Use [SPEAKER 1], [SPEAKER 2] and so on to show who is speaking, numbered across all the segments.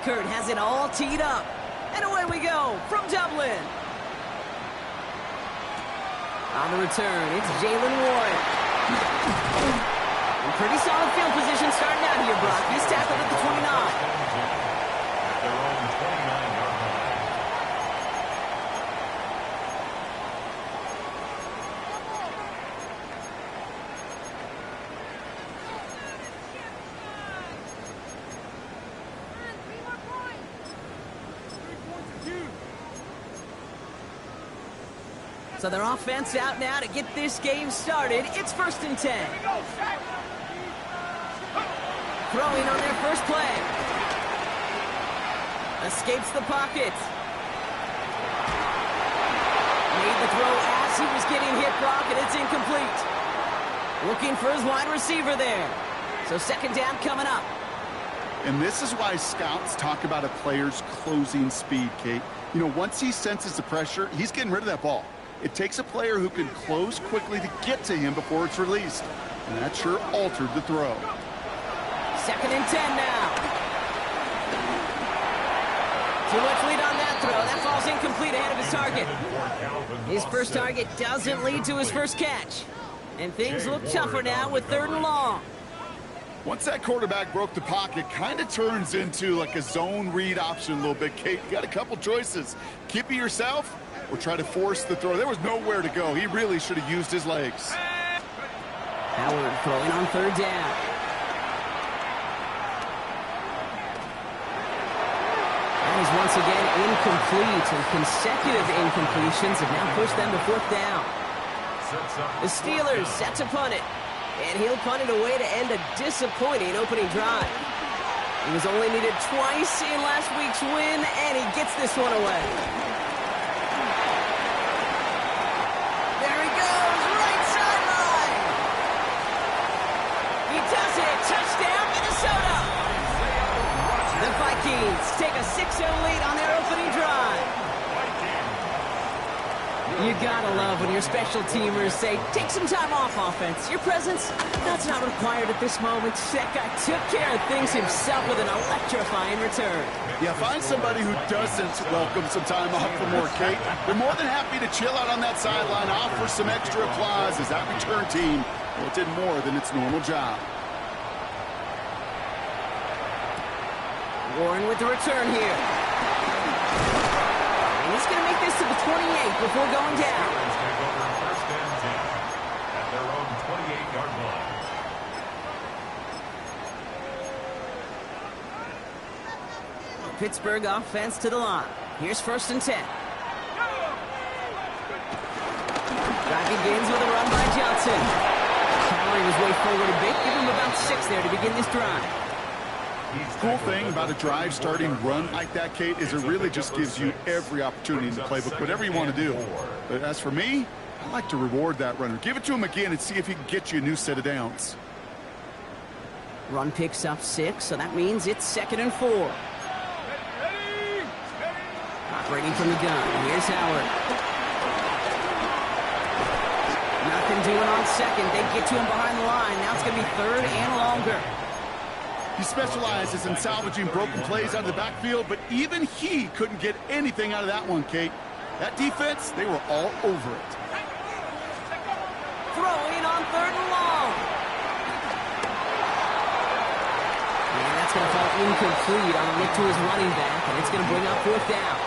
[SPEAKER 1] Kurt has it all teed up. And away we go from Dublin. On the return, it's Jalen Ward. In pretty solid field position starting out here, Brock. He's tackled at the 29. So their offense out now to get this game started. It's 1st and 10. Throwing on their first play. Escapes the pocket. Made the throw as he was getting hit, Brock, and it's incomplete. Looking for his wide receiver there. So 2nd down coming up.
[SPEAKER 2] And this is why scouts talk about a player's closing speed, Kate. You know, once he senses the pressure, he's getting rid of that ball. It takes a player who can close quickly to get to him before it's released. And that sure altered the throw.
[SPEAKER 1] 2nd and 10 now. Too much lead on that throw. That falls incomplete ahead of his target. His first target doesn't lead to his first catch. And things look tougher now with 3rd and long.
[SPEAKER 2] Once that quarterback broke the pocket, kind of turns into like a zone read option a little bit, Kate. You got a couple choices. Keep it yourself or try to force the throw. There was nowhere to go. He really should have used his legs.
[SPEAKER 1] Howard throwing on 3rd down. That is once again incomplete, and consecutive incompletions have now pushed them to 4th down. The Steelers set to punt it, and he'll punt it away to end a disappointing opening drive. He was only needed twice in last week's win, and he gets this one away. There he goes, right sideline. He does it, touchdown Minnesota. The Vikings take a 6-0 lead on their opening drive. You gotta love when your special teamers say, take some time off offense. Your presence, that's not required at this moment. That guy took care of things himself with an electrifying return.
[SPEAKER 2] Yeah, find somebody who doesn't welcome some time off for more, Kate. They're more than happy to chill out on that sideline, offer some extra applause as that return team, well, it did more than its normal job.
[SPEAKER 1] Warren with the return here. And he's going to make this to the 28 before going down.
[SPEAKER 3] At their own 28-yard line.
[SPEAKER 1] Pittsburgh offense to the line. Here's 1st and 10. Driving gains with a run by Johnson. Carrying his way forward a bit. Give him about 6 there to begin this drive.
[SPEAKER 2] Cool thing about a drive starting run like that, Kate, is it really just gives you every opportunity in the playbook, whatever you want to do. But as for me, I like to reward that runner. Give it to him again and see if he can get you a new set of downs.
[SPEAKER 1] Run picks up 6, so that means it's 2nd and 4. Operating from the gun. Here's Howard. Nothing doing on 2nd. They get to him behind the line. Now it's going to be 3rd and longer.
[SPEAKER 2] He specializes in salvaging broken plays out of the backfield, but even he couldn't get anything out of that one, Kate. That defense, they were all over it.
[SPEAKER 1] Throwing on 3rd and long. And that's going to fall incomplete on a look to his running back, and it's going to bring up 4th down.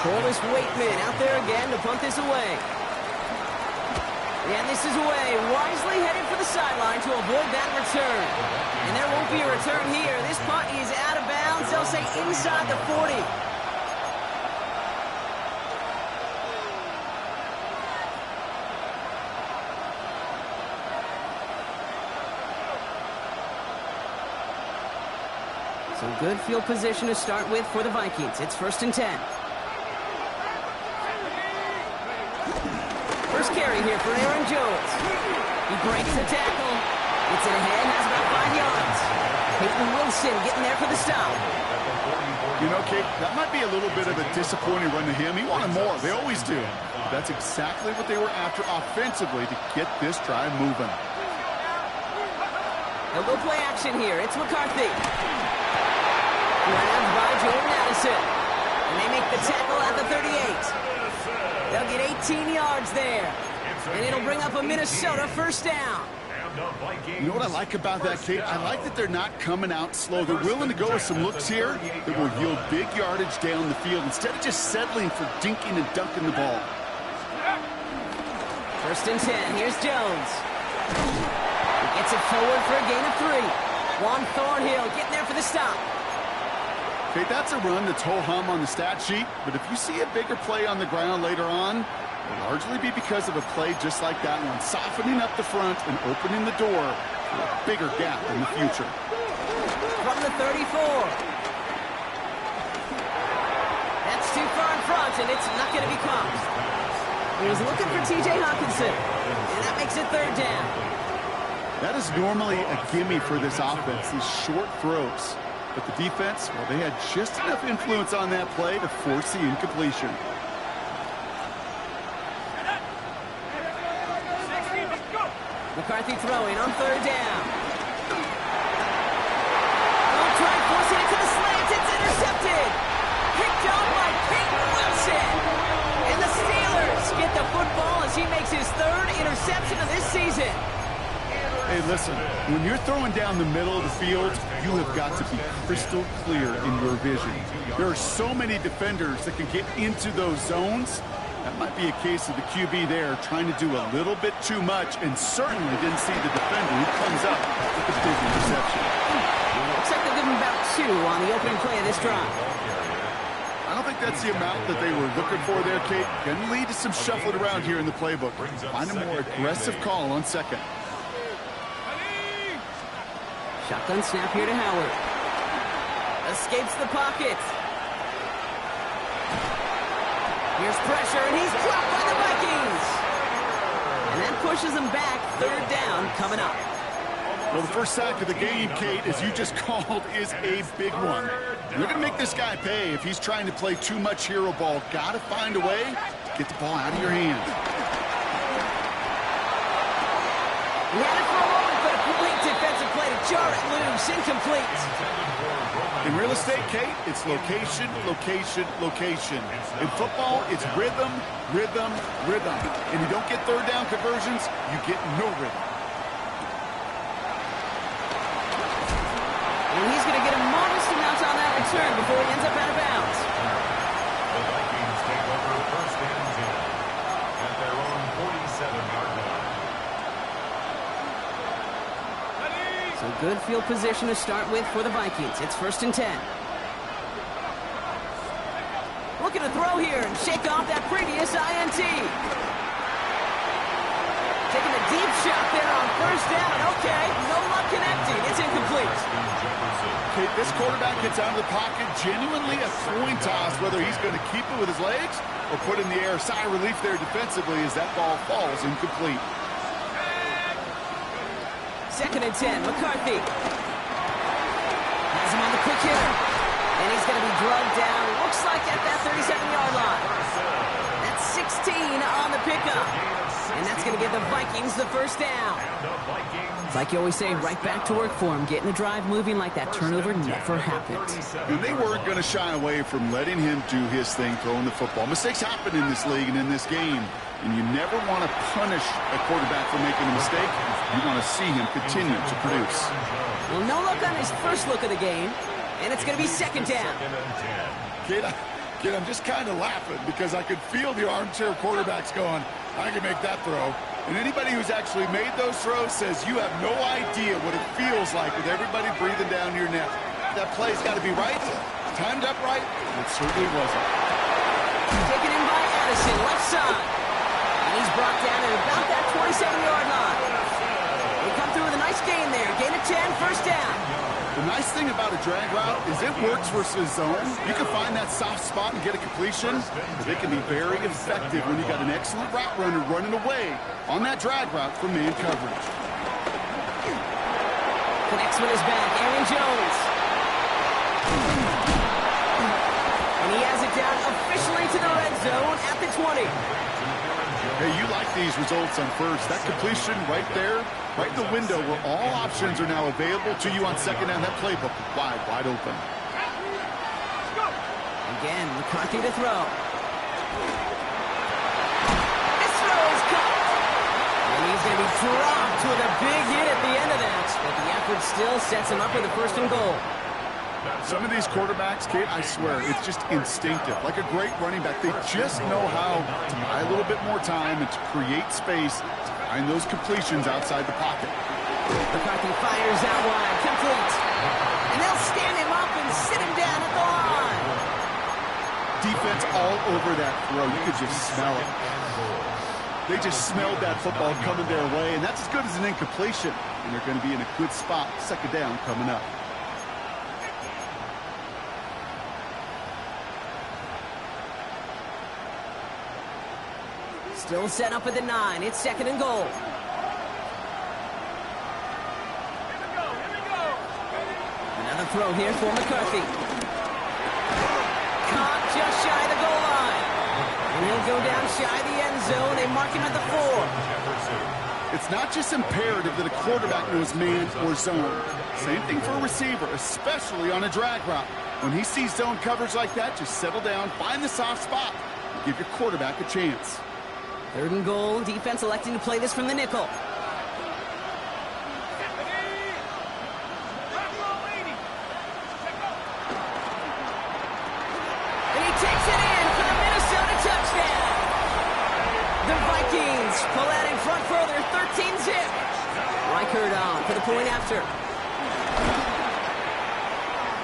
[SPEAKER 1] Corliss Waitman out there again to punt this away. And this is away, wisely headed for the sideline to avoid that return. And there won't be a return here. This punt is out of bounds. They'll say inside the 40. So good field position to start with for the Vikings. It's 1st and 10. First carry here for Aaron Jones. He breaks the tackle. Gets it ahead, has about 5 yards. Peyton Wilson getting there for the stop.
[SPEAKER 2] You know, Kate, that might be a little bit of a disappointing run to him. He wanted more. They always do. That's exactly what they were after offensively to get this drive moving.
[SPEAKER 1] They'll go play action here. It's McCarthy. Right Hawkinson. And they make the tackle at the 38. They'll get 18 yards there. And it'll bring up a Minnesota first down.
[SPEAKER 2] You know what I like about that, Kate? I like that they're not coming out slow. They're willing to go with some looks here that will yield big yardage down the field instead of just settling for dinking and dunking the ball.
[SPEAKER 1] First and 10. Here's Jones. He gets it forward for a gain of 3. Juan Thornhill getting there for the stop.
[SPEAKER 2] Okay, that's a run that's ho-hum on the stat sheet, but if you see a bigger play on the ground later on, it'll largely be because of a play just like that one, softening up the front and opening the door for a bigger gap in the future.
[SPEAKER 1] From the 34. That's too far in front, and it's not going to be caught. He was looking for T.J. Hawkinson, and that makes it third down.
[SPEAKER 2] That is normally a gimme for this offense, these short throws. But the defense, well, they had just enough influence on that play to force the incompletion.
[SPEAKER 1] McCarthy throwing on third down. Don't try forcing it to the slants. It's intercepted. Picked off by Peyton Wilson. And the Steelers get the football as he makes his third interception of this season.
[SPEAKER 2] Hey, listen, when you're throwing down the middle of the field, you have got to be crystal clear in your vision. There are so many defenders that can get into those zones. That might be a case of the QB there trying to do a little bit too much and certainly didn't see the defender who comes up with the big interception.
[SPEAKER 1] Looks like they'll give him about 2 on the opening play of this drive.
[SPEAKER 2] I don't think that's the amount that they were looking for there, Kate. Going to lead to some shuffling around here in the playbook. Find a more aggressive call on second.
[SPEAKER 1] Shotgun snap here to Howard. Escapes the pocket. Here's pressure, and he's dropped by the Vikings. And that pushes him back. Third down coming up.
[SPEAKER 2] Well, the first sack of the game, Kate, as you just called, is a big one. You're going to make this guy pay if he's trying to play too much hero ball. Got to find a way to get the ball out of your hand.
[SPEAKER 1] He had it for a moment, but a complete defensive play to jar it loose. Incomplete.
[SPEAKER 2] In real estate, Kate, it's location, location, location. In football, it's rhythm, rhythm, rhythm. And you don't get third down conversions, you get no rhythm.
[SPEAKER 1] And he's going to get a modest amount on that return before he ends up out of bounds.
[SPEAKER 3] The Vikings take over first and 10 at their own 47-yard line.
[SPEAKER 1] So good field position to start with for the Vikings. It's first and 10. Looking to throw here and shake off that previous INT. Taking a deep shot there on first down. Okay, no luck connecting. It's incomplete.
[SPEAKER 2] Kate, this quarterback gets out of the pocket, genuinely a coin toss, whether he's going to keep it with his legs or put in the air. Sigh of relief there defensively as that ball falls incomplete.
[SPEAKER 1] Second and 10, McCarthy. Has him on the quick hitter. And he's going to be drugged down, looks like at that 37-yard line. That's 16 on the pickup. And that's going to give the Vikings the first down. Like you always say, right back to work for him. Getting the drive moving like that turnover never happened.
[SPEAKER 2] And they weren't going to shy away from letting him do his thing, throwing the football. Mistakes happen in this league and in this game. And you never want to punish a quarterback for making a mistake. You want to see him continue to produce.
[SPEAKER 1] Well, no luck on his first look of the game. And it's going to be second down.
[SPEAKER 2] Kid, I'm just kind of laughing because I could feel the armchair quarterbacks going, I can make that throw. And anybody who's actually made those throws says you have no idea what it feels like with everybody breathing down your neck. That play's got to be right, timed up right, and it certainly wasn't.
[SPEAKER 1] Taken in by Addison, left side. And he's brought down at about that 27-yard line. They come through with a nice gain there. Gain of 10, first down.
[SPEAKER 2] The nice thing about a drag route is it works versus zone. You can find that soft spot and get a completion, but they can be very effective when you got an excellent route runner running away on that drag route from man coverage.
[SPEAKER 1] Connects with his back, Aaron Jones. And he has it down officially to the red zone at the 20.
[SPEAKER 2] Hey, you like these results on first. That completion right there, right in the window where all options are now available to you on second down. That playbook wide open.
[SPEAKER 1] Again, McCarthy to throw. This throw is caught. And he's going to be dropped with a big hit at the end of that. But the effort still sets him up with a 1st and goal.
[SPEAKER 2] Some of these quarterbacks, Kate, I swear, it's just instinctive. Like a great running back, they just know how to buy a little bit more time and to create space to find those completions outside the pocket.
[SPEAKER 1] McCarthy fires out wide, complete. And they'll stand him up and sit him down at the line.
[SPEAKER 2] Defense all over that throw. You could just smell it. They just smelled that football coming their way, and that's as good as an incompletion. And they're going to be in a good spot, 2nd down coming up.
[SPEAKER 1] Still set up at the 9. It's 2nd and goal. Another throw here for McCarthy. Caught just shy of the goal line. And he'll go down shy of the end zone. They mark him at the 4.
[SPEAKER 2] It's not just imperative that a quarterback knows man or zone. Same thing for a receiver, especially on a drag route. When he sees zone coverage like that, just settle down, find the soft spot, and give your quarterback a chance.
[SPEAKER 1] 3rd and goal. Defense electing to play this from the nickel. And he takes it in for the Minnesota touchdown. The Vikings pull out in front further, 13-zip. Reichert on for the point after.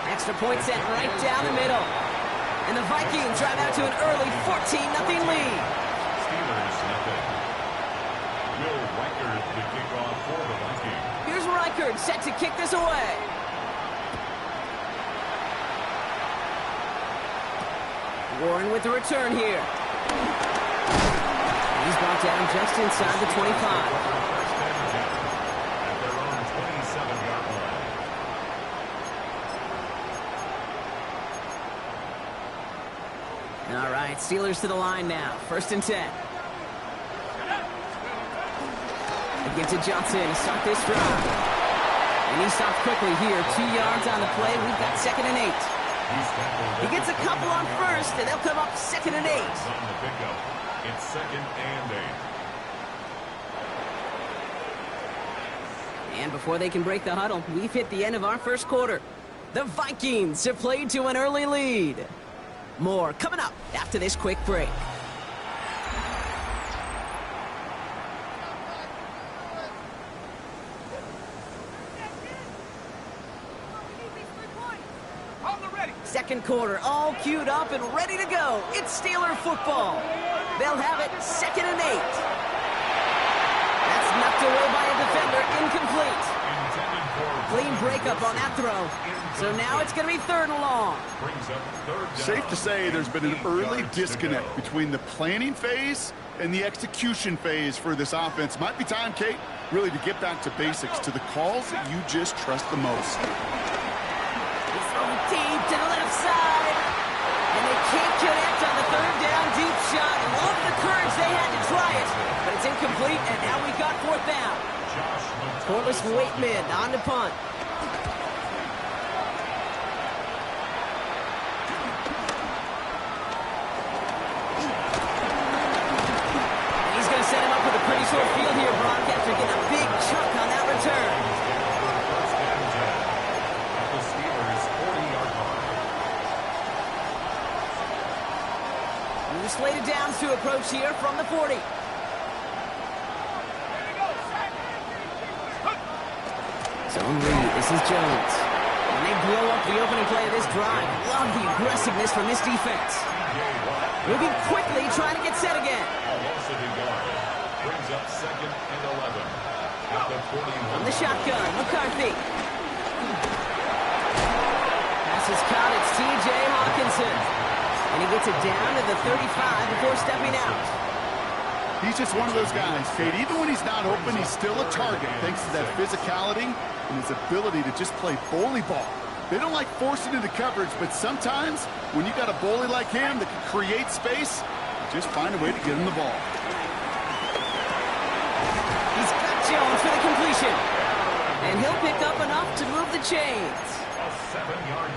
[SPEAKER 1] Extra point set right down the middle. And the Vikings drive out to an early 14-0 lead.
[SPEAKER 3] Will Reichert to kick off for the Vikings.
[SPEAKER 1] Here's Reichert set to kick this away. Warren with the return here. He's brought down just inside the 25.
[SPEAKER 3] At their own 27-yard line.
[SPEAKER 1] All right, Steelers to the line now. 1st and 10. They give to Johnson to start this drive. And he stops quickly here. 2 yards on the play. We've got 2nd and 8. He gets a couple on 1st, and they'll come up 2nd and 8.
[SPEAKER 3] On the pickup, it's 2nd and 8.
[SPEAKER 1] And before they can break the huddle, we've hit the end of our 1st quarter. The Vikings have played to an early lead. More coming up after this quick break. Second quarter, all queued up and ready to go. It's Steeler football. They'll have it 2nd and 8. That's knocked away by a defender, incomplete. Clean breakup on that throw. So now it's going to be 3rd and long.
[SPEAKER 2] Safe to say there's been an early disconnect between the planning phase and the execution phase for this offense. Might be time, Kate, really to get back to basics, to the calls that you just trust the most.
[SPEAKER 1] Deep to the left side. And they can't connect on the 3rd down deep shot. Love the courage they had to try it. But it's incomplete, and now we've got 4th down. Corliss Waitman on to punt. And he's going to set him up with a pretty short field here, Brock, after getting a big chunk on that return. Slated downs to approach here from the 40. Zone read. This is Jones. And they blow up the opening play of this drive. Love the aggressiveness from this defense. Moving quickly, trying to get set again.
[SPEAKER 3] Brings up 2nd and 11. At the 41.
[SPEAKER 1] On the shotgun, McCarthy. Pass is caught. It's T.J. Hawkinson. And he gets it down to the 35 before stepping out.
[SPEAKER 2] He's just one of those guys, Kate. Even when he's not open, he's still a target thanks to that physicality and his ability to just play bully ball. They don't like forcing into coverage, but sometimes when you got a bully like him that can create space, just find a way to get him the ball.
[SPEAKER 1] He's got Jones for the completion. And he'll pick up enough to move the chains.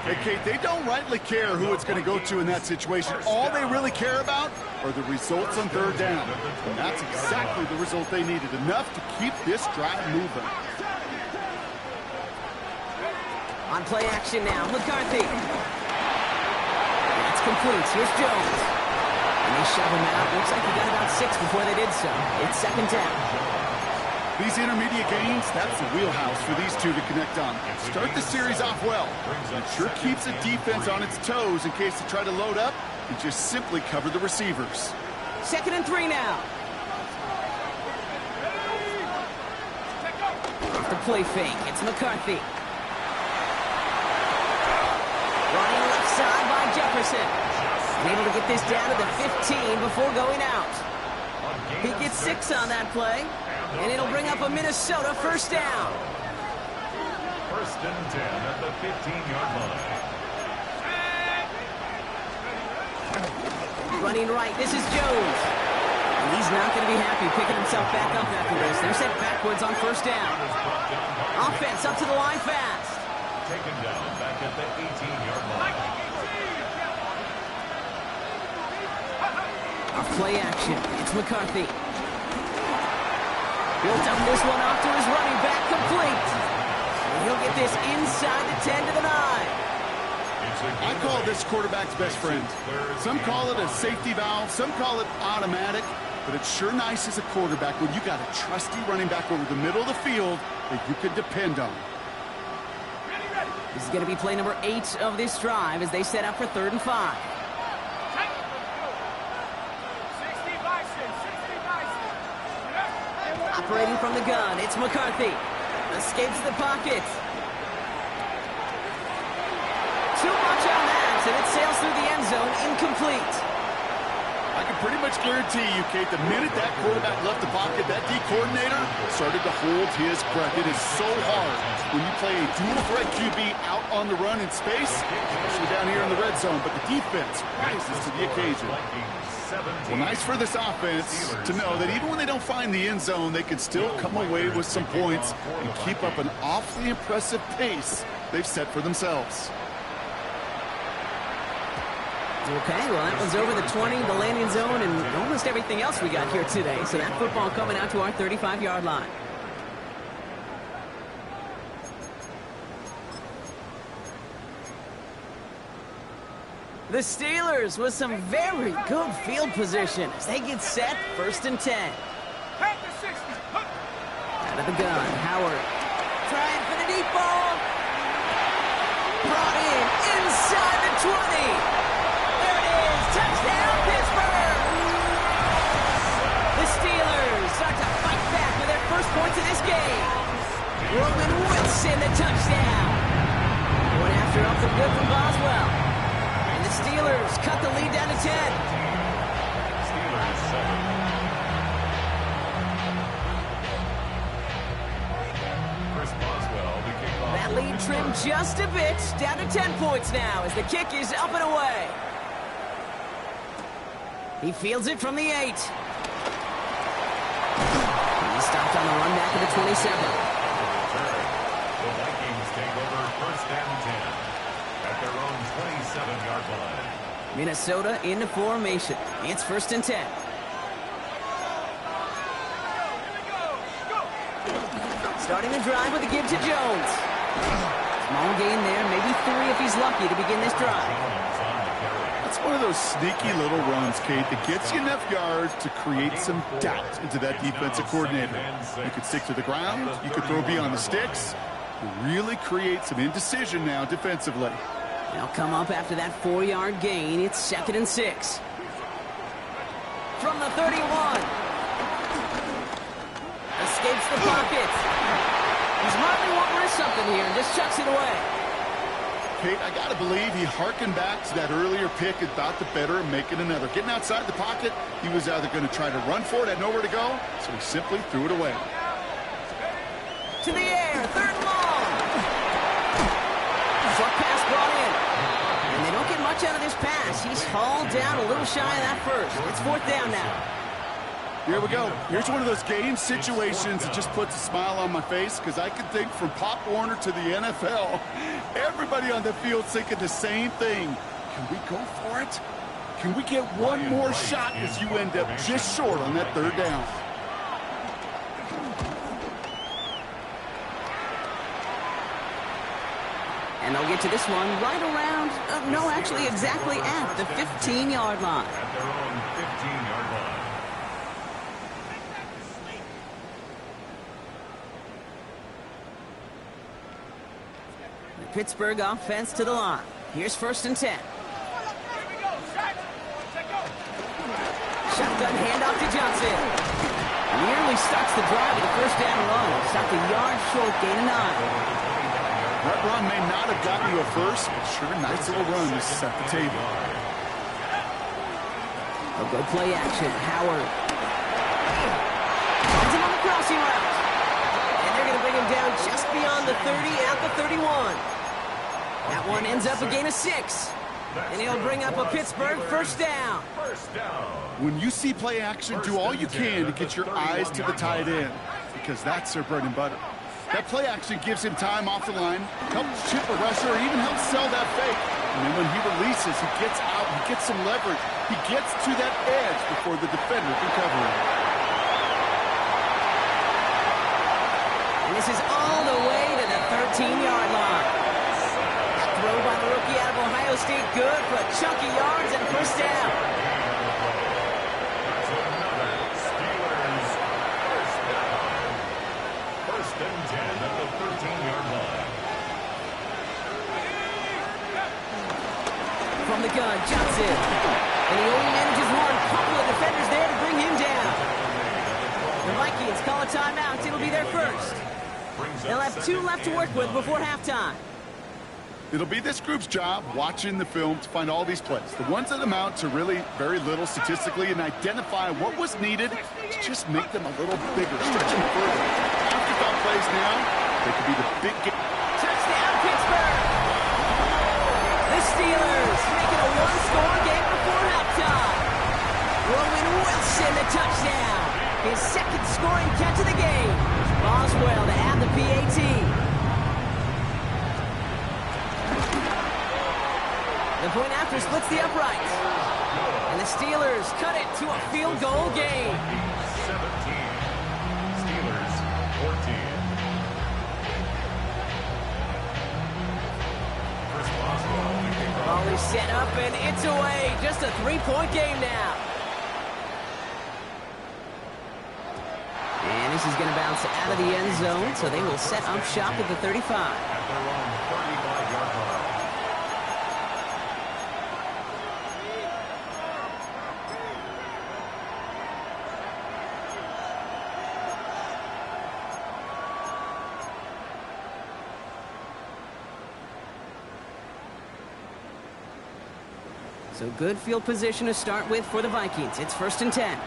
[SPEAKER 2] Hey, Kate, they don't rightly care who it's going to go to in that situation. All they really care about are the results on third down. And that's exactly the result they needed. Enough to keep this drive moving.
[SPEAKER 1] On play action now, McCarthy. That's complete. Here's Jones. And they shove him out. Looks like he got about 6 before they did so. It's second down.
[SPEAKER 2] These intermediate gains, that's the wheelhouse for these two to connect on. Start the series off well. It sure keeps the defense on its toes in case they try to load up and just simply cover the receivers.
[SPEAKER 1] 2nd and 3 now. Off the play fake, it's McCarthy. Running left side by Jefferson. And able to get this down to the 15 before going out. He gets 6 on that play. And it'll bring up a Minnesota first down.
[SPEAKER 3] 1st and 10 at the 15-yard line.
[SPEAKER 1] Running right, this is Jones. And he's not going to be happy picking himself back up after this. They're set backwards on first down. Offense up to the line fast.
[SPEAKER 3] Taken down back at the 18-yard line.
[SPEAKER 1] Off play action, it's McCarthy. He'll dump this one off to his running back, complete. And he'll get this inside the 10 to the 9.
[SPEAKER 2] I call this quarterback's best friend. Some call it a safety valve, some call it automatic, but it's sure nice as a quarterback when you got a trusty running back over the middle of the field that you can depend on.
[SPEAKER 1] This is going to be play number 8 of this drive as they set up for 3rd and 5. Operating from the gun, it's McCarthy. Escapes the pocket. Too much on that, and it sails through the end zone, incomplete.
[SPEAKER 2] I can pretty much guarantee you, Kate, the minute that quarterback left the pocket, that D coordinator started to hold his breath. It is so hard when you play a dual-threat QB out on the run in space, especially down here in the red zone, but the defense rises to the occasion. Well, nice for this offense to know that even when they don't find the end zone, they can still come away with some points and keep up an awfully impressive pace they've set for themselves.
[SPEAKER 1] Okay, well, that one's over the 20, the landing zone, and almost everything else we got here today. So that football coming out to our 35-yard line. The Steelers with some very good field position as they get set, 1st and 10. Out of the gun, Howard trying for the deep ball. Brought in inside the 20. There it is, touchdown Pittsburgh. The Steelers start to fight back with their first points of this game. Roman Wilson, the touchdown. Going after up and good from Boswell. Steelers cut the lead down to 10.
[SPEAKER 3] Steelers 7. Chris Boswell, the kickoff.
[SPEAKER 1] That lead trimmed just a bit, down to 10 points now as the kick is up and away. He fields it from the 8. He stopped on the run back of the 27.
[SPEAKER 3] The Vikings take over 1st and 10 at their own 27-yard line.
[SPEAKER 1] Minnesota into formation. It's 1st and 10. Starting the drive with a give to Jones. Small gain there, maybe 3 if he's lucky to begin this drive.
[SPEAKER 2] That's one of those sneaky little runs, Kate, that gets you enough yards to create some doubt into that defensive coordinator. You could stick to the ground, you could throw beyond the sticks, you really create some indecision now defensively.
[SPEAKER 1] They'll come up after that 4-yard gain. It's 2nd and 6. From the 31. Escapes the pocket. He's hardly want to risk something here and just chucks it away.
[SPEAKER 2] Kate, I got to believe he harkened back to that earlier pick and thought the better of making another. Getting outside the pocket, he was either going to try to run for it, had nowhere to go, so he simply threw it away.
[SPEAKER 1] To the air, 3rd and long. Short pass brought in. And they don't get much out of this pass. He's hauled down a little shy of that first. It's 4th down now.
[SPEAKER 2] Here we go. Here's one of those game situations that just puts a smile on my face because I can think from Pop Warner to the NFL, everybody on the field thinking the same thing. Can we go for it? Can we get one more shot as you end up just short on that third down?
[SPEAKER 1] And they'll get to this one right around, no, actually exactly at the 15-yard line.
[SPEAKER 3] At their own 15-yard line.
[SPEAKER 1] Pittsburgh offense to the line. Here's 1st and 10. Shotgun handoff to Johnson. Nearly starts the drive with a 1st down run. Stopped a yard short, gain of 9.
[SPEAKER 2] That run may not have gotten you a first, but sure, nice little run to set the table.
[SPEAKER 1] A good play action. Howard. Finds him on the crossing route. And they're going to bring him down just beyond the 30 at the 31. That one ends up a gain of 6. And he'll bring up a Pittsburgh 1st down.
[SPEAKER 2] When you see play action, do all you can to get your eyes to the tight end, because that's their bread and butter. That play action gives him time off the line, helps chip a rusher, or even helps sell that fake. And then when he releases, he gets out, he gets some leverage. He gets to that edge before the defender can cover him.
[SPEAKER 1] And this is all the way to the 13-yard line. Throw by the rookie out of Ohio State, good for chunky yards and 1st down. From the gun, Johnson. And he only manages one. Couple of defenders there to bring him down. The Vikings call a timeout. It'll be their first. They'll have 2 left to work with before halftime.
[SPEAKER 2] It'll be this group's job watching the film to find all these plays. The ones that amount to really very little statistically and identify what was needed to just make them a little bigger, stretch them further. Afterthought plays now, they could be the big game.
[SPEAKER 1] Touchdown, Pittsburgh! The Steelers making a 1-score game before halftime. Roman Wilson, the touchdown. His 2nd scoring catch of the game. Boswell to add the PAT. The point after splits the uprights. And the Steelers cut it to a field goal game.
[SPEAKER 3] 17. Steelers 14.
[SPEAKER 1] Ball is set up and it's away. Just a 3-point game now. And this is going to bounce out of the end zone, so they will set up shop at the 35.
[SPEAKER 3] At their own 35-yard line.
[SPEAKER 1] So good field position to start with for the Vikings. It's 1st and 10.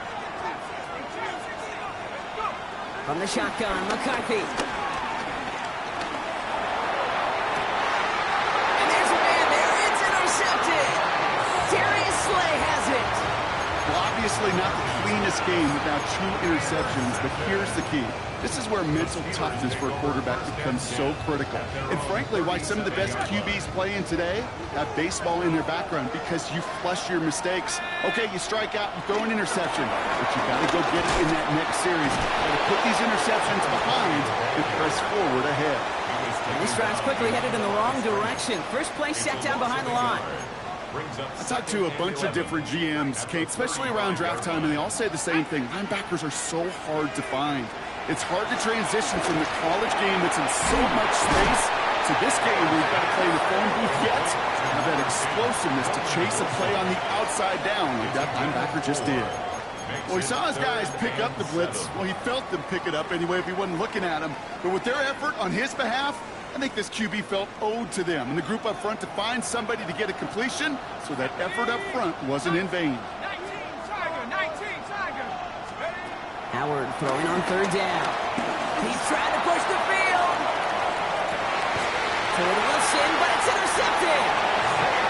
[SPEAKER 1] From the shotgun, McCarthy. And there's a man there. It's intercepted. Darius Slay has it.
[SPEAKER 2] Well, obviously not the cleanest game without 2 interceptions, but here's the key. This is where mental toughness for a quarterback becomes so critical. And frankly, why some of the best QBs playing today have baseball in their background, because you flush your mistakes. Okay, you strike out, you throw an interception, but you got to go get it in that next series. Got to put these interceptions behind and press forward ahead.
[SPEAKER 1] This drive's quickly headed in the wrong direction. First play set down behind the line.
[SPEAKER 2] I talked to a bunch of different GMs, Kate, especially around draft time, and they all say the same thing. Linebackers are so hard to find. It's hard to transition from the college game that's in so much space to this game where you've got to play in the phone booth yet have that explosiveness to chase a play on the outside down like that linebacker just did. Well, he saw his guys pick up the blitz. Well, he felt them pick it up anyway if he wasn't looking at him. But with their effort on his behalf, I think this QB felt owed to them and the group up front to find somebody to get a completion, so that effort up front wasn't in vain.
[SPEAKER 1] Howard throwing on 3rd down. He's trying to push the field. Toward Wilson, but it's intercepted.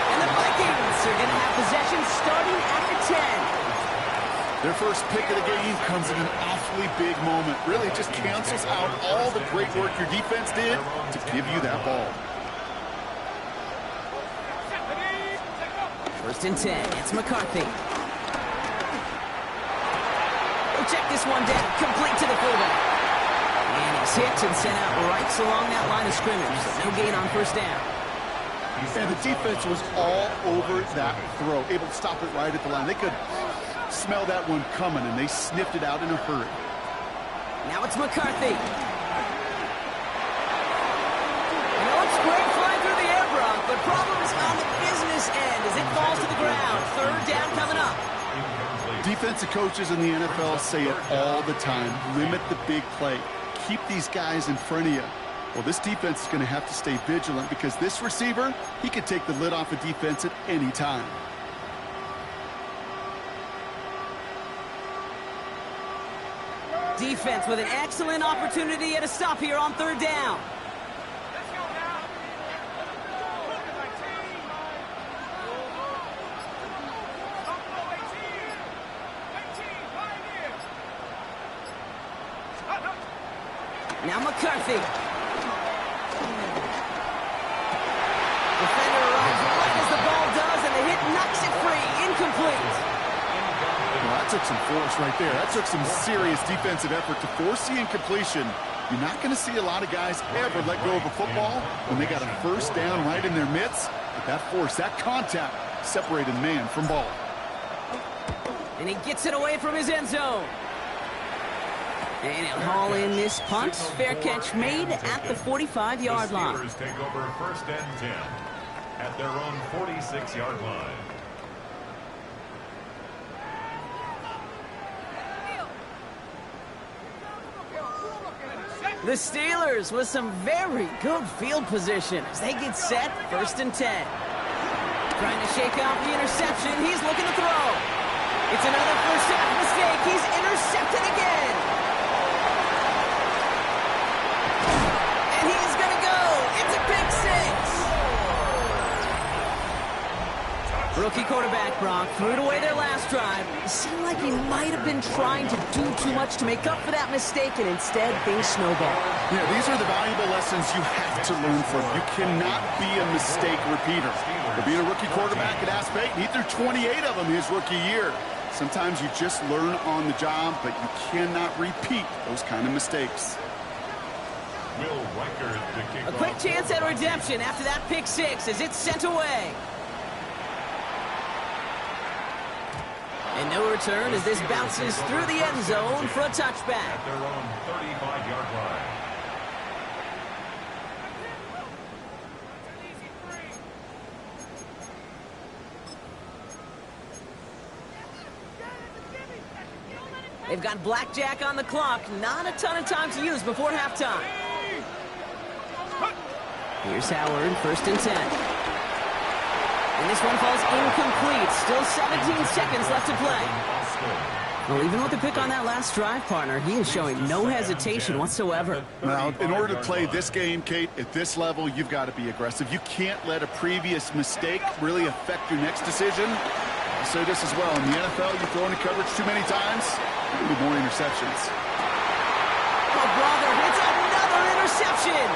[SPEAKER 1] And the Vikings are going to have possession starting at the 10.
[SPEAKER 2] Their first pick of the game comes in an awfully big moment. Really just cancels out all the great work your defense did to give you that ball.
[SPEAKER 1] First and 10. It's McCarthy. He'll check this one down. Complete to the fullback. And he's hit and sent out right along that line of scrimmage. So no gain on first down.
[SPEAKER 2] And the defense was all over that throw, able to stop it right at the line. They could smell that one coming, and they sniffed it out in a hurry.
[SPEAKER 1] Now it's McCarthy. You know, it's great flying through the air, Brock, but problems on the business end as it falls to the ground. Third down coming up.
[SPEAKER 2] Defensive coaches in the NFL say it all the time. Limit the big play. Keep these guys in front of you. Well, this defense is going to have to stay vigilant because this receiver, he could take the lid off a defense at any time.
[SPEAKER 1] Defense with an excellent opportunity at a stop here on third down. Now McCarthy. Defender arrives right as the ball does, and the hit knocks it free. Incomplete.
[SPEAKER 2] Well, that took some force right there. That took some serious defensive effort to force the incompletion. You're not going to see a lot of guys ever let go of a football when they got a first down right in their midst. But that force, that contact, separated man from ball.
[SPEAKER 1] And he gets it away from his end zone. And he'll haul in this punt. Fair catch made at the 45-yard line.
[SPEAKER 3] The Steelers take over first and 10 at their own 46-yard line.
[SPEAKER 1] The Steelers with some very good field position as they get set, first and 10. Trying to shake off the interception. He's looking to throw. It's another first half mistake. He's intercepted again. And he's going to go. It's a pick six. Rookie quarterback Brock threw it away their last drive. It seemed like he might have been trying to do too much to make up for that mistake, and instead things snowballed.
[SPEAKER 2] Yeah, these are the valuable lessons you have to learn from. You cannot be a mistake repeater. For being a rookie quarterback at App State, he threw 28 of them his rookie year. Sometimes you just learn on the job, but you cannot repeat those kind of mistakes.
[SPEAKER 3] Will Reichard to kick
[SPEAKER 1] A quick chance at redemption after that pick six as it's sent away. And no return as this bounces through the end zone for a touchback.
[SPEAKER 3] at their own 35-yard line.
[SPEAKER 1] They've got blackjack on the clock. Not a ton of time to use before halftime. Here's Howard, first and 10. And this one falls incomplete. Still 17 seconds left to play. Well, even with the pick on that last drive, partner, he is showing no hesitation whatsoever.
[SPEAKER 2] Now, in order to play this game, Kate, at this level, you've got to be aggressive. You can't let a previous mistake really affect your next decision. I'll say this as well. In the NFL, you throw into coverage too many times, you need more interceptions.
[SPEAKER 1] Oh, brother, it's another interception.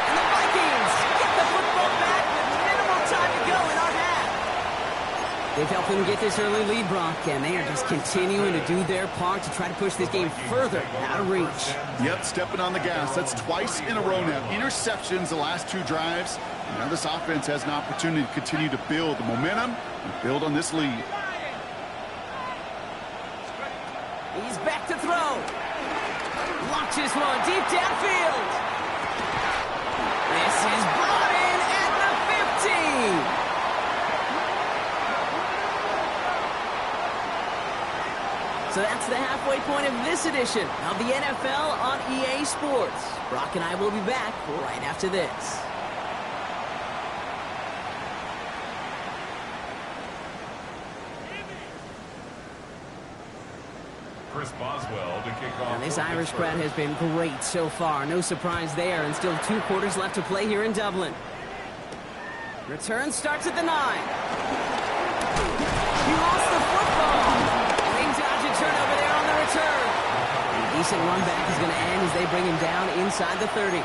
[SPEAKER 1] And the Vikings get the football back with minimal time to go in our half. They've helped them get this early lead, Brock, and they are just continuing to do their part to try to push this game further out of reach.
[SPEAKER 2] Yep, stepping on the gas. That's twice in a row now. Interceptions the last two drives. Now this offense has an opportunity to continue to build the momentum and build on this lead.
[SPEAKER 1] He's back to throw. Launches one deep downfield. This is brought in at the 15. So that's the halfway point of this edition of the NFL on EA Sports. Brock and I will be back right after this.
[SPEAKER 3] Chris Boswell to kick off.
[SPEAKER 1] And this Irish crowd has been great so far. No surprise there, and still 2 quarters left to play here in Dublin. Return starts at the 9. He lost the football. And they dodge a turnover there on the return. And a decent run back is going to end as they bring him down inside the 30.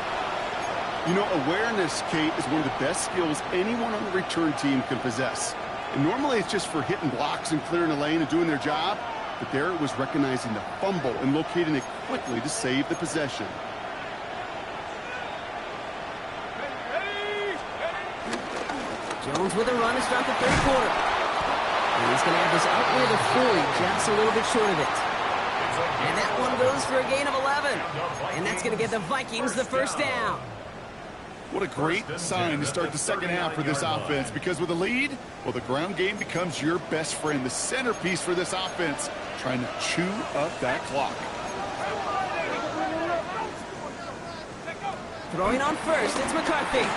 [SPEAKER 2] You know, awareness, Kate, is one of the best skills anyone on the return team can possess. And normally it's just for hitting blocks and clearing a lane and doing their job. But there it was recognizing the fumble and locating it quickly to save the possession.
[SPEAKER 1] Jones with a run to start the third quarter. And he's going to have this out near the 40, just a little bit short of it. And that one goes for a gain of 11. And that's going to get the Vikings the first down.
[SPEAKER 2] What a great sign to start the second half for this offense, because with a lead, well, the ground game becomes your best friend, the centerpiece for this offense, trying to chew up that clock.
[SPEAKER 1] Throwing on first, it's McCarthy.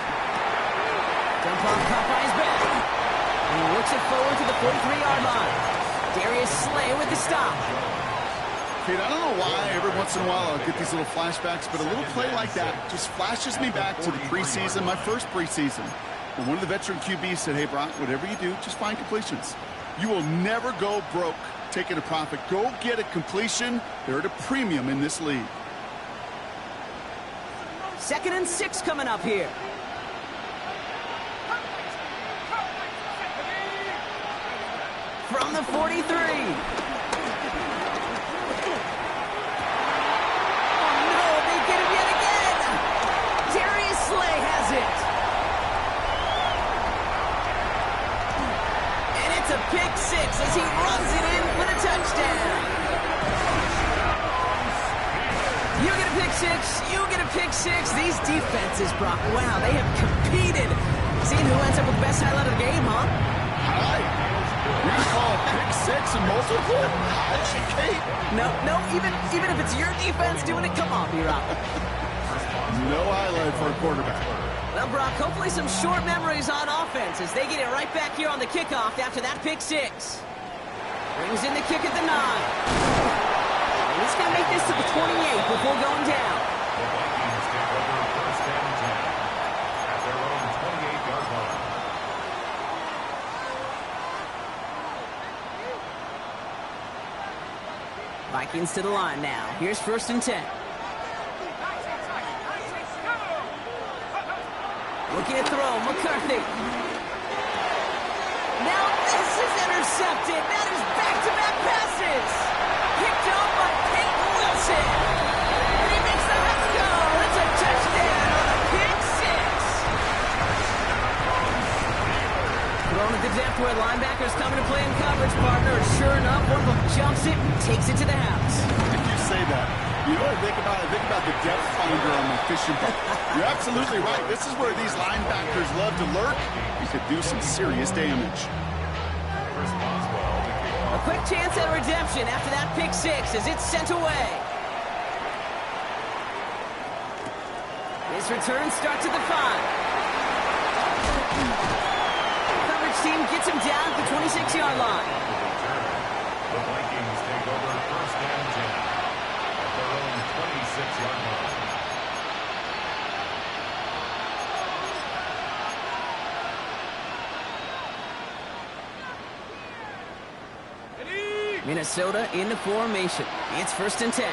[SPEAKER 1] Dump off caught by his back. And he works it forward to the 43-yard line. Darius Slay with the stop.
[SPEAKER 2] Kate, I don't know why every once in a while I'll get these little flashbacks, but a little play like that just flashes me back to the preseason, my first preseason. When one of the veteran QBs said, hey, Brock, whatever you do, just find completions. You will never go broke taking a profit. Go get a completion. They're at a premium in this league.
[SPEAKER 1] 2nd and 6 coming up here. From the 43. Slay has it. And it's a pick 6 as he runs it in for the touchdown. You get a pick 6, you get a pick 6. These defenses, Brock, wow, they have competed. Seeing who ends up with the best highlight of the game, huh?
[SPEAKER 2] Highlight? You're going to call a pick 6 and multiple? Kate.
[SPEAKER 1] No, even if it's your defense doing it, come on, B-Rock.
[SPEAKER 2] No highlight for a quarterback.
[SPEAKER 1] Well, Brock, hopefully some short memories on offense as they get it right back here on the kickoff after that pick 6. Brings in the kick at the 9. And he's going to make this to the 28 before going down.
[SPEAKER 3] The Vikings take over first and 10 at their own 28-yard line.
[SPEAKER 1] Vikings to the line now. Here's 1st and 10. Looking at throw, McCarthy. Now this is intercepted. That is back-to-back passes. Picked up by Peyton Wilson. And he makes the Reds go. It's a touchdown on a pick 6. Thrown at the depth where linebackers coming to play in coverage, partner. Sure enough, one of them jumps it and takes it to the house.
[SPEAKER 2] If you say that, you know what I think about? I think about the depth finder on my fishing boat. You're absolutely right. This is where these linebackers love to lurk. You could do some serious damage.
[SPEAKER 1] A quick chance at redemption after that pick 6 as it's sent away. His return starts at the 5. Coverage team gets him down at the 26-yard line.
[SPEAKER 3] The Vikings take over first and 10 at their own 26-yard line.
[SPEAKER 1] Minnesota in the formation. It's 1st and 10.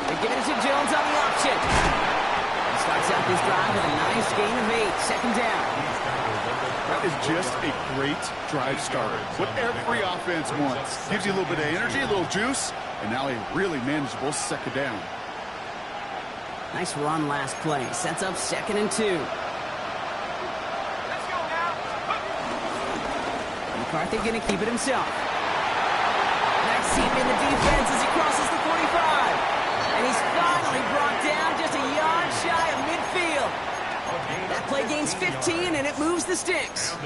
[SPEAKER 1] They're giving it to Jones on the option. He starts out this drive with a nice gain of 8. 2nd down.
[SPEAKER 2] That is just a great drive starter. What every offense wants. Gives you a little bit of energy, a little juice, and now a really manageable 2nd down.
[SPEAKER 1] Nice run last play. Sets up 2nd and 2. McCarthy going to keep it himself. Nice seam in the defense as he crosses the 45. And he's finally brought down just a yard shy of midfield. That play gains 15, and it moves the sticks.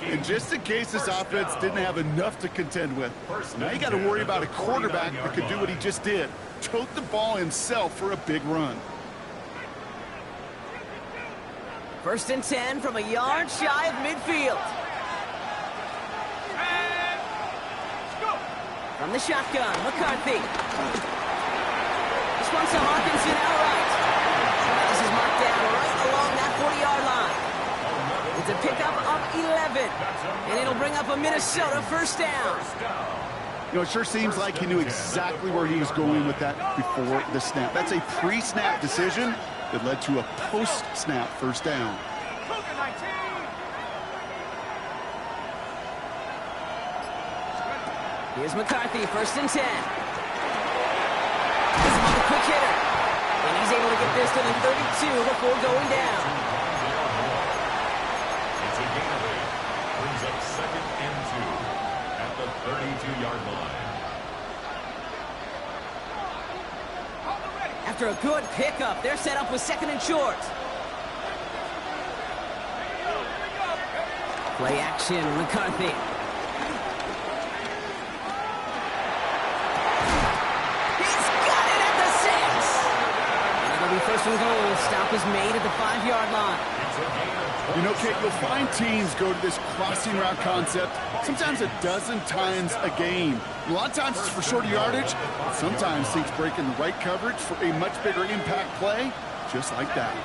[SPEAKER 2] And just in case this offense didn't have enough to contend with, now you got to worry about a quarterback that could do what he just did. Tote the ball himself for a big run.
[SPEAKER 1] 1st and 10 from a yard shy of midfield. From the shotgun, McCarthy. This one's to Hawkinson outright. This is marked down right along that 40-yard line. The 11. And it'll bring up a Minnesota first down.
[SPEAKER 2] You know, it sure seems like he knew exactly where he was going with that before the snap. That's a pre-snap decision that led to a post-snap first down.
[SPEAKER 1] Here's McCarthy, first and 10. This is a quick hitter. And he's able to get this to the 32 before going down.
[SPEAKER 3] It's a gain of 8. Brings up 2nd and 2 at the 32-yard line.
[SPEAKER 1] After a good pickup, they're set up with 2nd and short. Play action, McCarthy. He's got it at the 6. And it'll be first and goal. Stop is made at the 5-yard line.
[SPEAKER 2] You know, Kate, you'll find teams go to this crossing route concept sometimes a dozen times a game. A lot of times it's for shorter yardage, but sometimes things break in the right coverage for a much bigger impact play, just like that.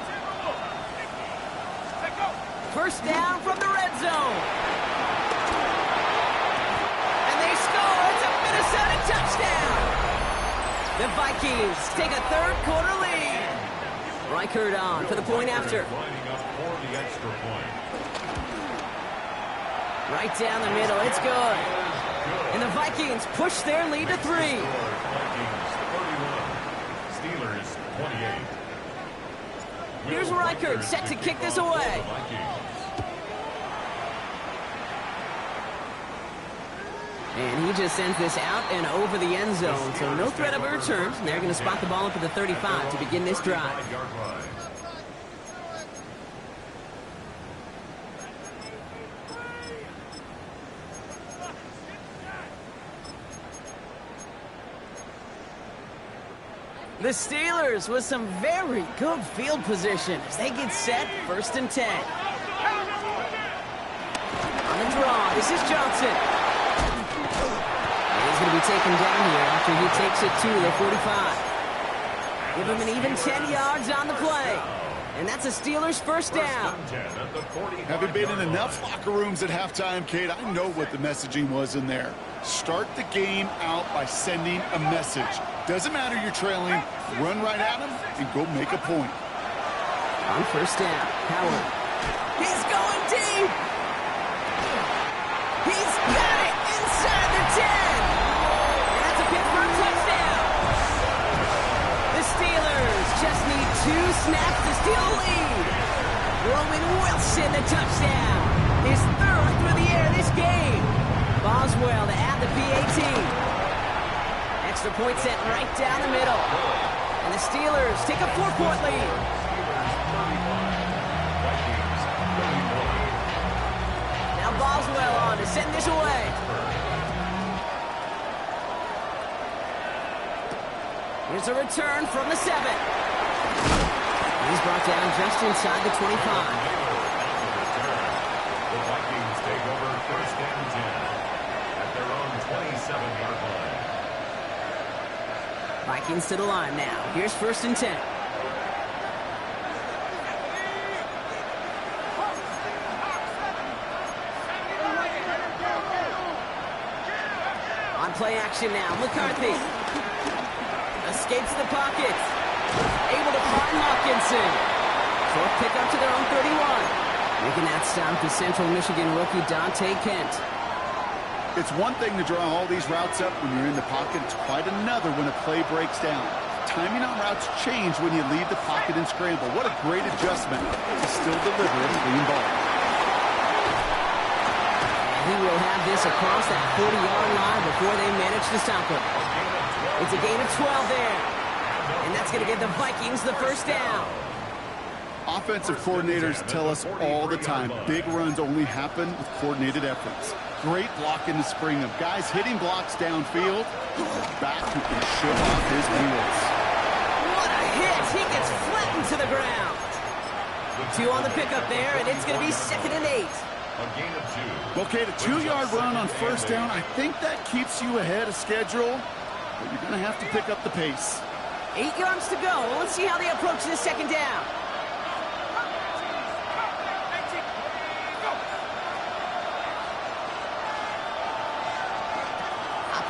[SPEAKER 1] First down from the red zone. And they score. It's a Minnesota touchdown. The Vikings take a third-quarter lead. Reichert on for the point after.
[SPEAKER 3] Lining up for the extra point.
[SPEAKER 1] Right down the middle. It's good. And the Vikings push their lead to 3.
[SPEAKER 3] Vikings 31. Steelers 28.
[SPEAKER 1] Here's Reichert set to kick this away. And he just sends this out and over the end zone, so no threat of a return. And they're going to spot the ball up at the 35 to begin this drive. The Steelers with some very good field position as they get set, first and 10. On the draw, this is Johnson. And he's going to be taken down here after he takes it to the 45. Give him an even 10 yards on the play. And that's a Steelers first down.
[SPEAKER 2] Having been in enough locker rooms at halftime, Kate, I know what the messaging was in there. Start the game out by sending a message. Doesn't matter you're trailing, run right at him and go make a point.
[SPEAKER 1] On first down, Howard. He's going deep. He's got it inside the 10. And that's a Pittsburgh touchdown. The Steelers just need 2 snaps to steal the lead. Roman Wilson, the touchdown. His 3rd through the air this game. Boswell to add the PAT. Extra point set right down the middle. And the Steelers take a 4-point lead. Now Boswell on to send this away. Here's a return from the 7. He's brought down just inside the 25.
[SPEAKER 3] The Vikings take over first and 10 at their own 27-yard line.
[SPEAKER 1] Vikings to the line now. Here's first and 10. On play action now. McCarthy escapes the pocket. Able to find Hawkinson. 4th pick up to their own 31. Making that stop to Central Michigan rookie Dante Kent.
[SPEAKER 2] It's one thing to draw all these routes up when you're in the pocket. It's quite another when a play breaks down. Timing on routes change when you leave the pocket and scramble. What a great adjustment to still deliver a clean ball.
[SPEAKER 1] And he will have this across that 40-yard line before they manage to stop him. It's a gain of 12 there. And that's going to give the Vikings the first down.
[SPEAKER 2] Offensive coordinators tell us all the time, big runs only happen with coordinated efforts. Great blocking to spring them. Guys hitting blocks downfield. Back who can show off his wheels.
[SPEAKER 1] What a hit! He gets flattened to the ground. 2 on the pickup there, and it's going to be 2nd and 8.
[SPEAKER 3] A gain of 2.
[SPEAKER 2] Okay, the 2-yard run on first down, I think that keeps you ahead of schedule, but you're going to have to pick up the pace.
[SPEAKER 1] 8 yards to go. Let's see how they approach this second down.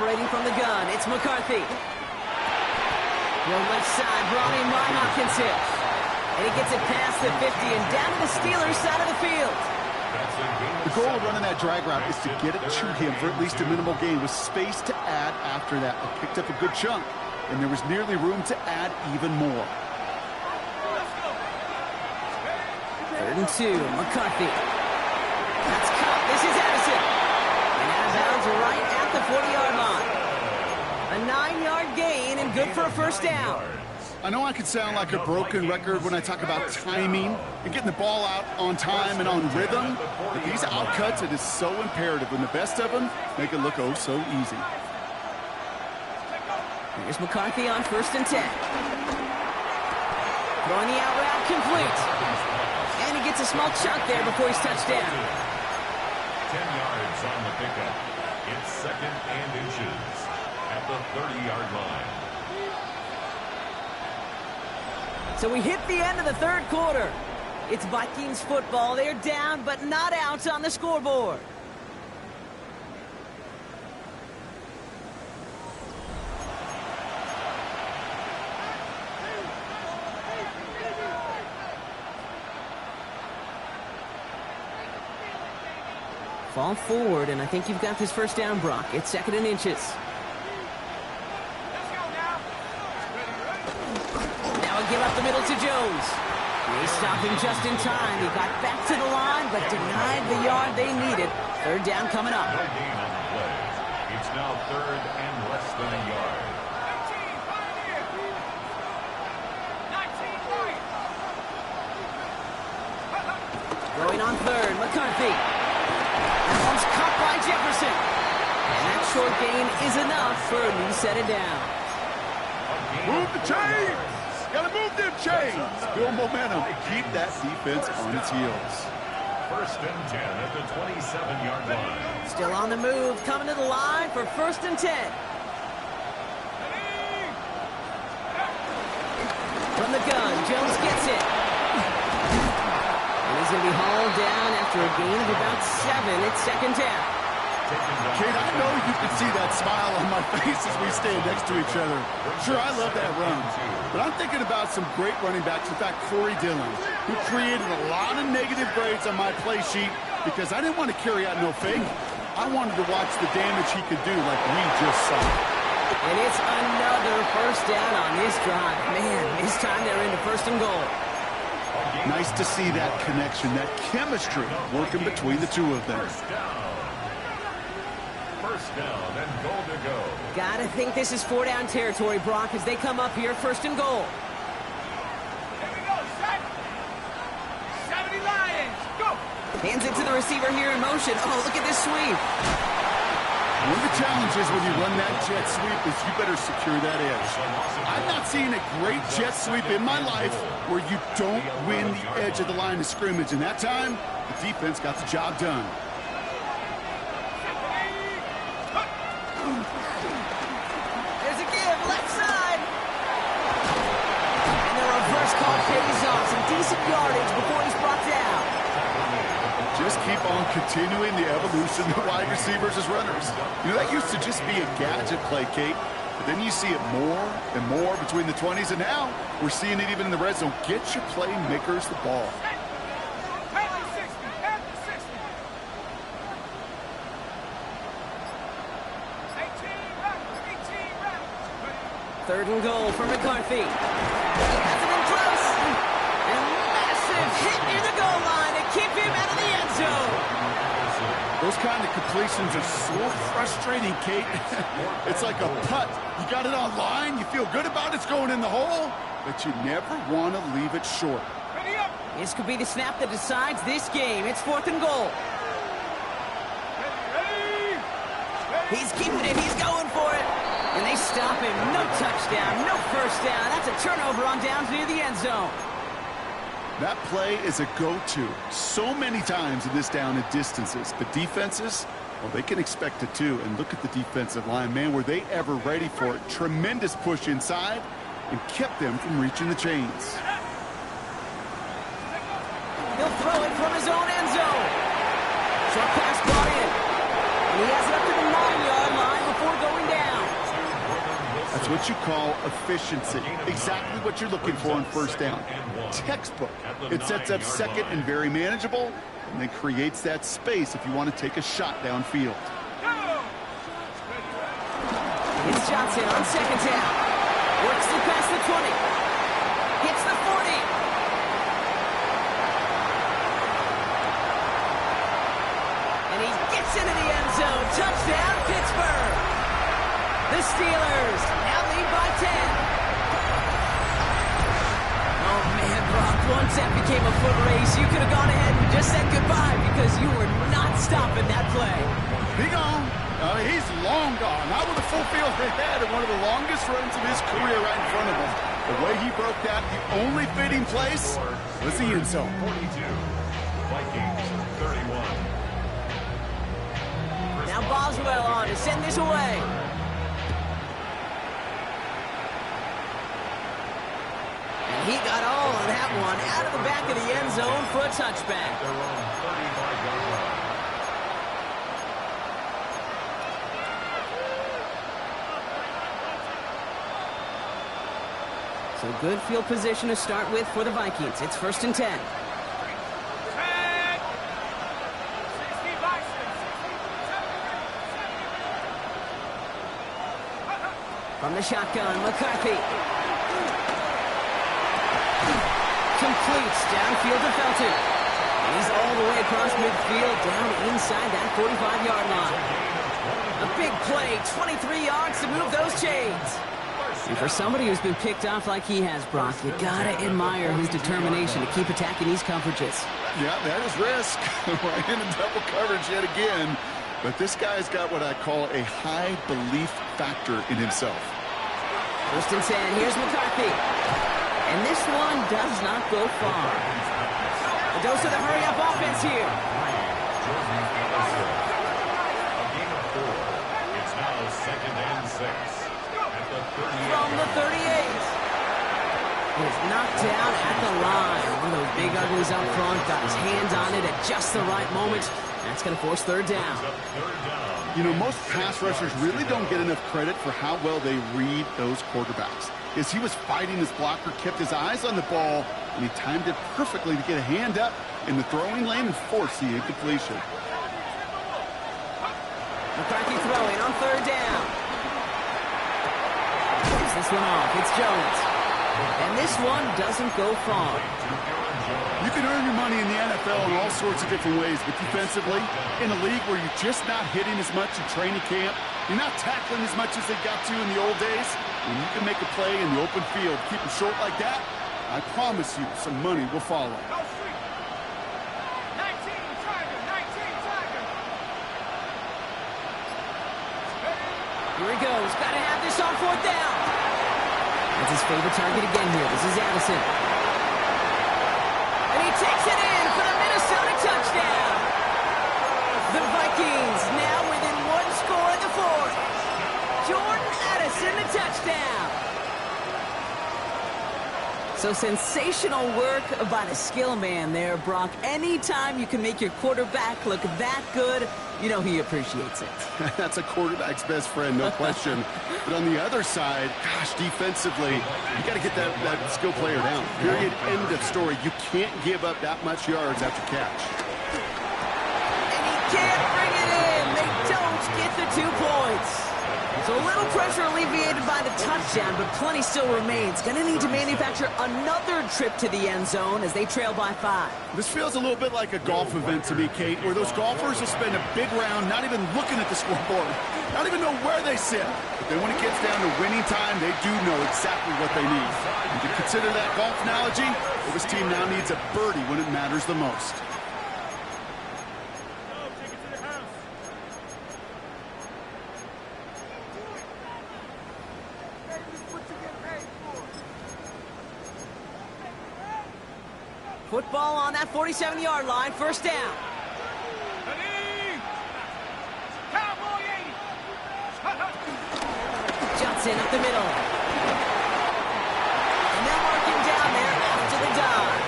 [SPEAKER 1] Operating from the gun, it's McCarthy. The left side, brought in by Hopkinson. And he gets it past the 50 and down to the Steelers' side of the field.
[SPEAKER 2] The goal of running that drag route is to get it to him for at least a minimal gain with space to add after that. They picked up a good chunk, and there was nearly room to add even more.
[SPEAKER 1] 3rd and 2, McCarthy. That's caught. This is Addison. And out of bounds right at the 40-yard line. A 9-yard gain and good for a first down.
[SPEAKER 2] I know I could sound like a broken record when I talk about timing and getting the ball out on time and on rhythm, but these outcuts, it is so imperative, and the best of them make it look oh so easy.
[SPEAKER 1] Here's McCarthy on 1st and 10. Throwing the out route complete. And he gets a small chunk there before he's touched down.
[SPEAKER 3] 10 yards on the pickup. It's 2nd and inches at the 30-yard line.
[SPEAKER 1] So we hit the end of the 3rd quarter. It's Vikings football. They're down, but not out on the scoreboard. Fall forward, and I think you've got this first down, Brock. It's 2nd and inches. Now a give up the middle to Jones. They stopped him just in time. He got back to the line, but denied the yard they needed. 3rd down coming up.
[SPEAKER 3] No gain on the play. It's now 3rd and less than a yard.
[SPEAKER 1] Going on 3rd, McCarthy. That one's caught by Jefferson. And that short gain is enough for a new set of downs.
[SPEAKER 2] Move the chains! Gotta move them chains! Build momentum. Keep that defense on its heels.
[SPEAKER 3] 1st and 10 at the 27-yard line.
[SPEAKER 1] Still on the move, coming to the line for 1st and 10. From the gun, Jones gets it. And he's going to be hauled down after a gain of about 7. It's 2nd down.
[SPEAKER 2] Kate, I know you can see that smile on my face as we stand next to each other. Sure, I love that run. But I'm thinking about some great running backs. In fact, Corey Dillon, who created a lot of negative grades on my play sheet because I didn't want to carry out no fake. I wanted to watch the damage he could do like we just saw.
[SPEAKER 1] And it's another first down on this drive. Man, this time they're into 1st and goal.
[SPEAKER 2] Nice to see that connection, that chemistry working between the two of them.
[SPEAKER 3] First down and goal to go.
[SPEAKER 1] Gotta think this is 4-down territory, Brock, as they come up here 1st and goal.
[SPEAKER 4] Here we go, set. 70 Lions, go.
[SPEAKER 1] Hands it to the receiver here in motion. Oh, look at this sweep.
[SPEAKER 2] One of the challenges when you run that jet sweep is you better secure that edge. I've not seen a great jet sweep in my life where you don't win the edge of the line of scrimmage. And that time, the defense got the job done.
[SPEAKER 1] There's a give, left side. And the reverse call pays off. Some decent yardage before he's brought down.
[SPEAKER 2] Just keep on continuing the evolution of wide receivers as runners. You know, that used to just be a gadget play, Kate. But then you see it more and more between the 20s, and now we're seeing it even in the red zone. Get your playmakers the ball.
[SPEAKER 1] Third and goal for McCarthy. He has it in close. And massive hit near the goal line to keep him out of the end zone.
[SPEAKER 2] Those kind of completions are so frustrating, Kate. It's like a putt. You got it on line, you feel good about it's going in the hole, but you never want to leave it short.
[SPEAKER 1] This could be the snap that decides this game. It's 4th and goal. He's keeping it. He's going for it. And they stop him. No touchdown, no first down. That's a turnover on downs near the end zone.
[SPEAKER 2] That play is a go-to so many times in this down and distances. But defenses, well, they can expect it too. And look at the defensive line, man. Were they ever ready for it? Tremendous push inside and kept them from reaching the chains.
[SPEAKER 1] He'll throw it from his own end zone. Short pass brought in. And he has it up to the 9-yard line before going down.
[SPEAKER 2] what you call efficiency. Exactly what you're looking for on first down. Textbook. It sets up second and very manageable, and then creates that space if you want to take a shot downfield.
[SPEAKER 1] It's Johnson on second down. Works it past the 20. Hits the 40. And he gets into the end zone. Touchdown, Pittsburgh. The Steelers now lead by 10. Oh, man, Brock, once that became a foot race, you could have gone ahead and just said goodbye because you were not stopping that play.
[SPEAKER 2] He gone. He's long gone. Not with a full field ahead and one of the longest runs of his career right in front of him. The way he broke that, the only fitting place was the end zone.
[SPEAKER 3] 42. Vikings 31.
[SPEAKER 1] Now Boswell on to send this away. And he got all of that one out of the back of the end zone for a touchback.
[SPEAKER 3] Their own 35-yard line.
[SPEAKER 1] So good field position to start with for the Vikings. It's 1st and 10.
[SPEAKER 4] 10. 60 Vikings.
[SPEAKER 1] From the shotgun, McCarthy. Completes downfield to Felton. He's all the way across midfield, down inside that 45-yard line. A big play, 23 yards to move those chains. And for somebody who's been picked off like he has, Brock, you gotta admire his determination to keep attacking these coverages.
[SPEAKER 2] Yeah, that is risk. Right into double coverage yet again. But this guy's got what I call a high belief factor in himself.
[SPEAKER 1] 1st and 10, here's McCarthy. And this one does not go far. A dose of the hurry-up offense here.
[SPEAKER 3] A gain of 4. It's now 2nd and 6.
[SPEAKER 1] From the 38. He's knocked down at the line. One of those big uglies up front. Got his hands on it at just the right moment. That's going to force 3rd down.
[SPEAKER 2] You know, most pass rushers really don't get enough credit for how well they read those quarterbacks. As he was fighting his blocker, kept his eyes on the ball, and he timed it perfectly to get a hand up in the throwing lane and force the incompletion.
[SPEAKER 1] McCarthy throwing on 3rd down. Takes this one off. It's Jones. And this one doesn't go far.
[SPEAKER 2] You can earn your money in the NFL in all sorts of different ways, but defensively, in a league where you're just not hitting as much in training camp, you're not tackling as much as they got to in the old days, when you can make a play in the open field, keep it short like that, I promise you some money will follow.
[SPEAKER 4] 19 Tiger.
[SPEAKER 1] Here he goes. Got to have this on 4th down. That's his favorite target again here. This is Addison. And he takes it in for the Minnesota touchdown. The Vikings now within 1 score in the 4th. Jordan Addison, the touchdown. So sensational work by the skill man there, Brock. Anytime you can make your quarterback look that good, you know he appreciates it.
[SPEAKER 2] That's a quarterback's best friend, no question. But on the other side, gosh, defensively, you got to get that skill player down. Period, end of story. You can't give up that much yards after catch.
[SPEAKER 1] And he can't bring it in. They don't get the 2 points. So a little pressure alleviated by the touchdown, but plenty still remains. Going to need to manufacture another trip to the end zone as they trail by 5.
[SPEAKER 2] This feels a little bit like a golf event to me, Kate, where those golfers will spend a big round not even looking at the scoreboard, not even know where they sit. But then when it gets down to winning time, they do know exactly what they need. You can consider that golf analogy, well, this team now needs a birdie when it matters the most.
[SPEAKER 1] Football on that 47-yard line, 1st down. Johnson up the middle. And they'll mark him down there after the dive.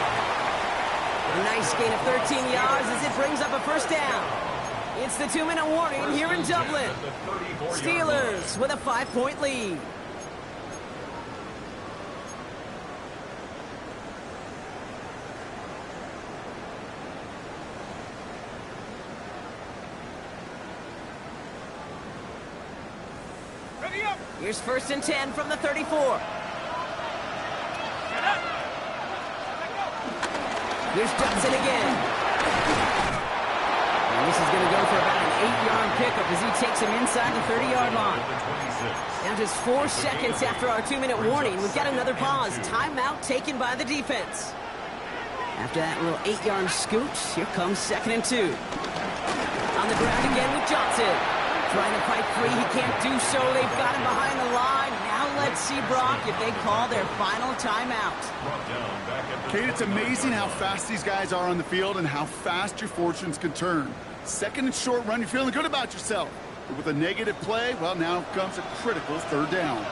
[SPEAKER 1] A nice gain of 13 yards as it brings up a 1st down. It's the 2-minute warning here in Dublin. Steelers with a 5-point lead. Here's 1st and 10 from the 34. Here's Johnson again. And this is going to go for about an 8-yard pickup as he takes him inside the 30-yard line. Now just 4 seconds after our 2-minute warning, we've got another pause. Timeout taken by the defense. After that little 8-yard scooch, here comes 2nd and 2. On the ground again with Johnson. Trying to fight free, he can't do so. They've got him behind the line. Now let's see, Brock, if they call their final timeout.
[SPEAKER 2] Kate, it's amazing how fast these guys are on the field and how fast your fortunes can turn. 2nd and short run, you're feeling good about yourself. But with a negative play, well, now comes a critical 3rd down.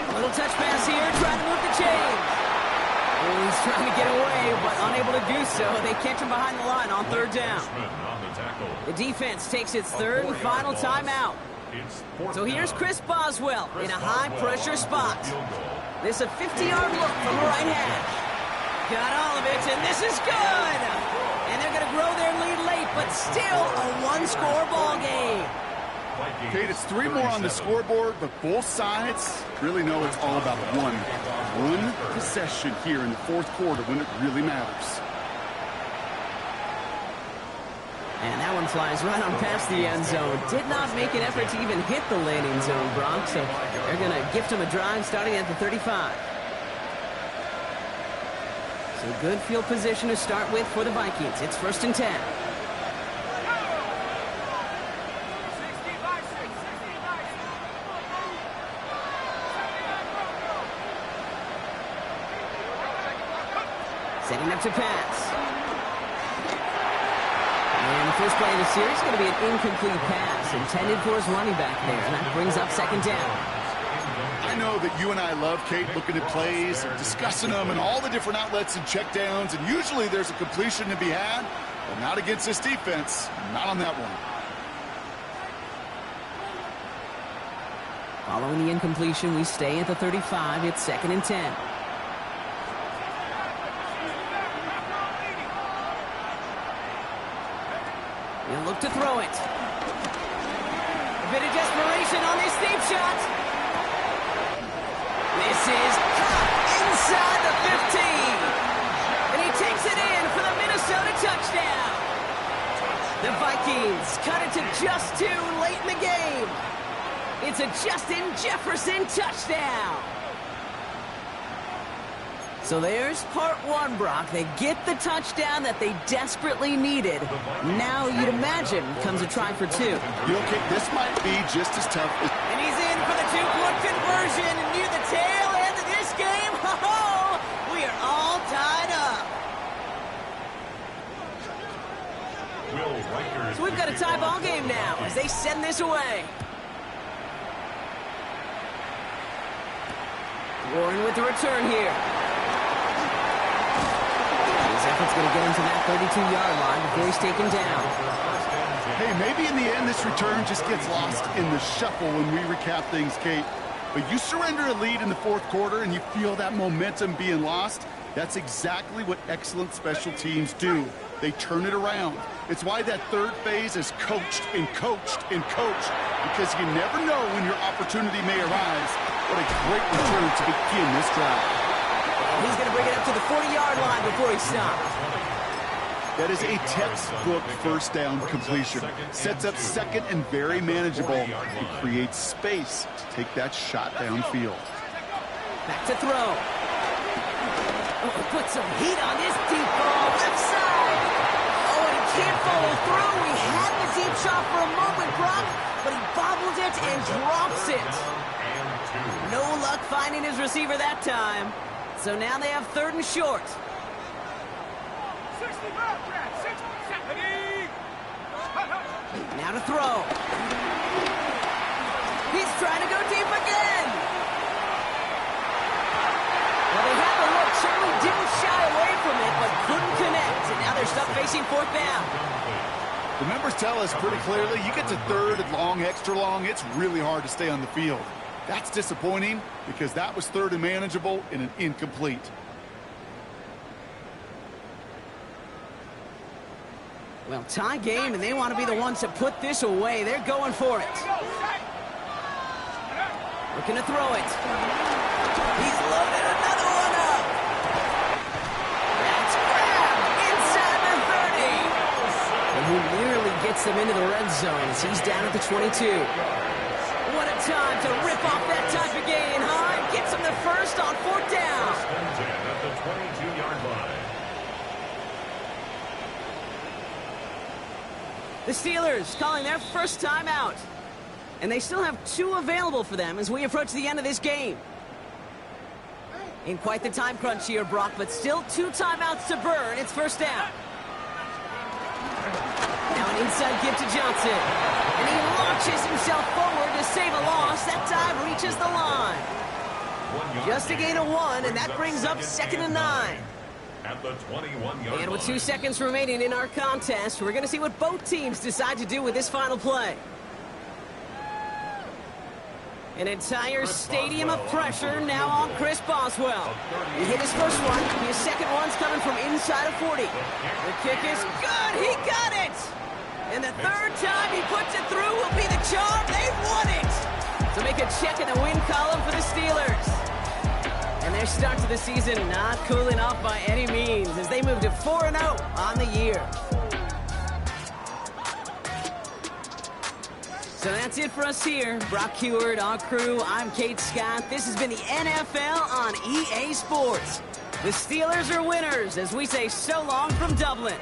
[SPEAKER 1] A little touch pass here, trying to move the chains. Oh, he's trying to get away, but unable to do so. They catch him behind the line on 3rd down. The defense takes its 3rd and final timeout. So here's Chris Boswell in a high-pressure spot. This a 50-yard look from the right hash. Got all of it, and this is good! And they're going to grow their lead late, but still a 1-score ball game.
[SPEAKER 2] Kate, it's 3 more on the scoreboard, but both sides really know it's all about one possession here in the 4th quarter when it really matters.
[SPEAKER 1] And that one flies right on past the end zone. Did not make an effort to even hit the landing zone, Brock, so they're going to gift him a drive starting at the 35. So good field position to start with for the Vikings. It's 1st and 10. Setting up to pass. And the first play of the series is going to be an incomplete pass intended for his running back there, and that brings up 2nd down.
[SPEAKER 2] I know that you and I love, Kate, looking at plays, discussing them, and all the different outlets and checkdowns, and usually there's a completion to be had, but not against this defense, not on that one.
[SPEAKER 1] Following the incompletion, we stay at the 35. It's 2nd and 10. He'll look to throw it. A bit of desperation on this deep shot. This is caught inside the 15. And he takes it in for the Minnesota touchdown. The Vikings cut it to just 2 late in the game. It's a Justin Jefferson touchdown. So there's part 1, Brock. They get the touchdown that they desperately needed. Now you'd imagine comes a try for 2.
[SPEAKER 2] You know, Kate, this might be just as tough as...
[SPEAKER 1] And he's in for the 2-point conversion near the tail end of this game. Ho-ho! We are all tied up. So we've got a tie ball game now as they send this away. Warren with the return here. His effort's going to get him to that 32-yard line before he's taken down.
[SPEAKER 2] Hey, maybe in the end this return just gets lost in the shuffle when we recap things, Kate. But you surrender a lead in the 4th quarter and you feel that momentum being lost. That's exactly what excellent special teams do. They turn it around. It's why that 3rd phase is coached and coached and coached, because you never know when your opportunity may arise. What a great return to begin this drive.
[SPEAKER 1] He's going to bring it up to the 40-yard line before he stops.
[SPEAKER 2] That is a textbook 1st down completion. Sets up 2nd and very manageable. It creates space to take that shot downfield.
[SPEAKER 1] Back to throw. Oh, put some heat on this deep ball. Left side. Oh, and he can't follow through. We had the deep shot for a moment, Brock, but he bobbled it and drops it. No luck finding his receiver that time. So now they have 3rd and short.
[SPEAKER 4] 60,
[SPEAKER 1] now to throw. He's trying to go deep again. Well, they had the look. Certainly didn't shy away from it, but couldn't connect. And now they're stuck facing 4th down.
[SPEAKER 2] The numbers tell us pretty clearly, you get to 3rd and long, extra long, it's really hard to stay on the field. That's disappointing because that was 3rd and manageable and an incomplete.
[SPEAKER 1] Well, tie game, and they want to be the ones to put this away. They're going for it. Looking to throw it. He's loaded another one up. That's grabbed inside the 30. And he nearly gets them into the red zone as he's down at the 22. What a time to rip off that type of gain, huh? And gets him the first on 4th down.
[SPEAKER 3] At the 22-yard line.
[SPEAKER 1] The Steelers calling their first timeout. And they still have 2 available for them as we approach the end of this game. In quite the time crunch here, Brock, but still 2 timeouts to burn. It's first down. Now an inside give to Johnson. And he launches himself forward to save a loss. That time reaches the line. Just a gain of 1, and that brings up 2nd and 9.
[SPEAKER 3] At the 21-yard
[SPEAKER 1] And with 2
[SPEAKER 3] line.
[SPEAKER 1] seconds remaining in our contest, we're going to see what both teams decide to do with this final play. An entire stadium of pressure now on Chris Boswell. He hit his first one. His second one's coming from inside of 40. The kick is good. He got it. And the third time he puts it through will be the charm. They've won it. So make a check in the win column for the Steelers. And their start to the season not cooling off by any means as they move to 4-0 on the year. So that's it for us here. Brock Huard, our crew, I'm Kate Scott. This has been the NFL on EA Sports. The Steelers are winners as we say so long from Dublin.